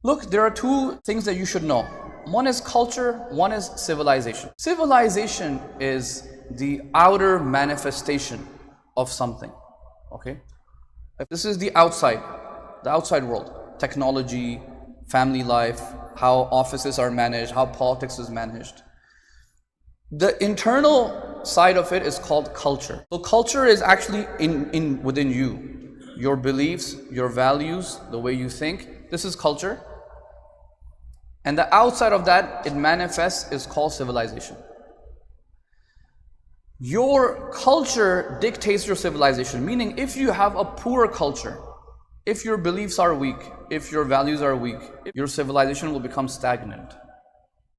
Look, there are two things that you should know. One is culture, one is civilization. Civilization is the outer manifestation of something, okay? This is the outside world. Technology, family life, how offices are managed, how politics is managed. The internal side of it is called culture. So culture is actually within you. Your beliefs, your values, the way you think, this is culture. And the outside of that, it manifests, is called civilization. Your culture dictates your civilization, meaning if you have a poor culture, if your beliefs are weak, if your values are weak, your civilization will become stagnant.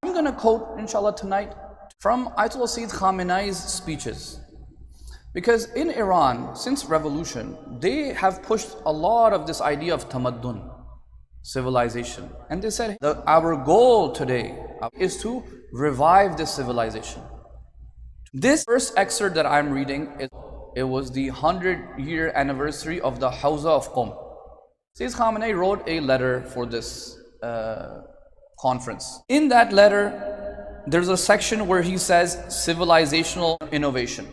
I'm going to quote, inshallah, tonight from Ayatollah Sayyid Khamenei's speeches. Because in Iran, since revolution, they have pushed a lot of this idea of tamaddun, civilization. And they said that our goal today is to revive this civilization. This first excerpt that I'm reading, it was the 100-year anniversary of the Hawza of Qom. Sayyid Khamenei wrote a letter for this conference. In that letter, there's a section where he says civilizational innovation.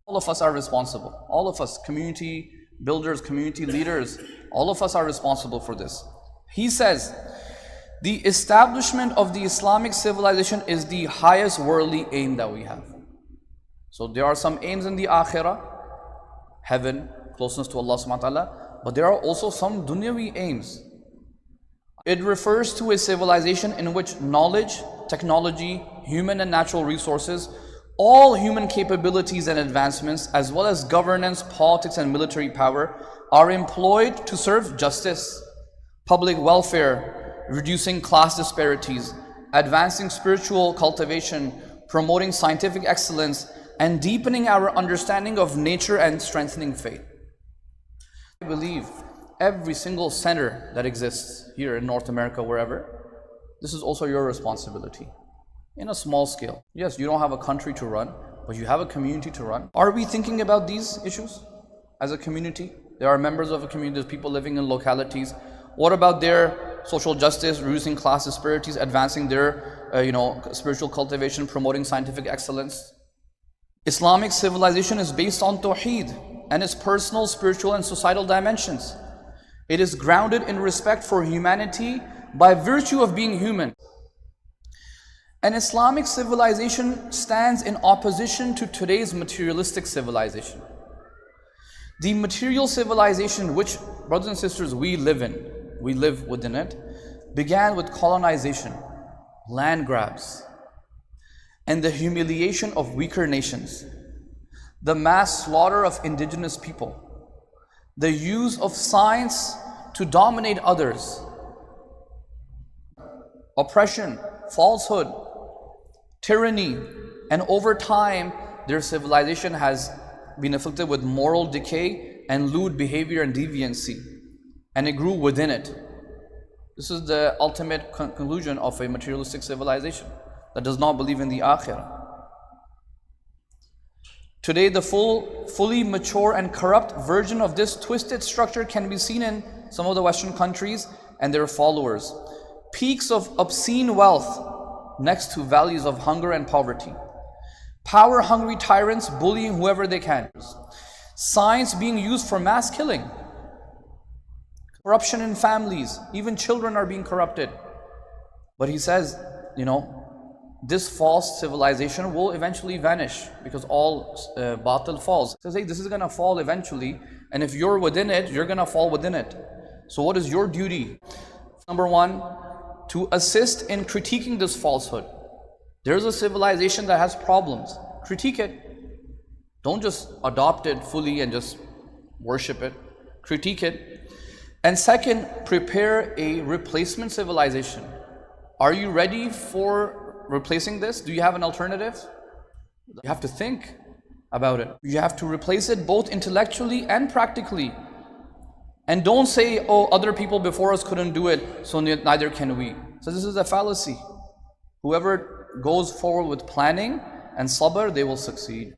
All of us are responsible. All of us, community builders, community leaders, all of us are responsible for this. He says, the establishment of the Islamic civilization is the highest worldly aim that we have. So there are some aims in the akhirah, heaven, closeness to Allah subhanahu wa ta'ala, but there are also some dunyawi aims. It refers to a civilization in which knowledge, technology, human and natural resources, all human capabilities and advancements, as well as governance, politics and military power, are employed to serve justice, public welfare, reducing class disparities, advancing spiritual cultivation, promoting scientific excellence, and deepening our understanding of nature and strengthening faith. I believe every single center that exists here in North America, wherever, this is also your responsibility. In a small scale. Yes, you don't have a country to run, but you have a community to run. Are we thinking about these issues as a community? There are members of a community, there's people living in localities. What about their social justice, reducing class disparities, advancing their spiritual cultivation, promoting scientific excellence? Islamic civilization is based on Tawheed and its personal, spiritual and societal dimensions. It is grounded in respect for humanity by virtue of being human. An Islamic civilization stands in opposition to today's materialistic civilization. The material civilization which, brothers and sisters, we live within it, began with colonization, land grabs, and the humiliation of weaker nations, the mass slaughter of indigenous people, the use of science to dominate others, oppression, falsehood, tyranny, and over time their civilization has been afflicted with moral decay and lewd behavior and deviancy, and it grew within it. This is the ultimate conclusion of a materialistic civilization that does not believe in the akhirah. Today the fully mature and corrupt version of this twisted structure can be seen in some of the Western countries and their followers. Peaks of obscene wealth next to valleys of hunger and poverty. Power-hungry tyrants bullying whoever they can. Science being used for mass killing. Corruption in families. Even children are being corrupted. But he says, this false civilization will eventually vanish because all batil falls. He says, hey, this is going to fall eventually, and if you're within it, you're going to fall within it. So what is your duty? Number one, to assist in critiquing this falsehood. There's a civilization that has problems. Critique it. Don't just adopt it fully and just worship it. Critique it. And second, prepare a replacement civilization. Are you ready for replacing this? Do you have an alternative? You have to think about it. You have to replace it both intellectually and practically. And don't say, oh, other people before us couldn't do it, so neither can we. So this is a fallacy. Whoever goes forward with planning and sabr, they will succeed.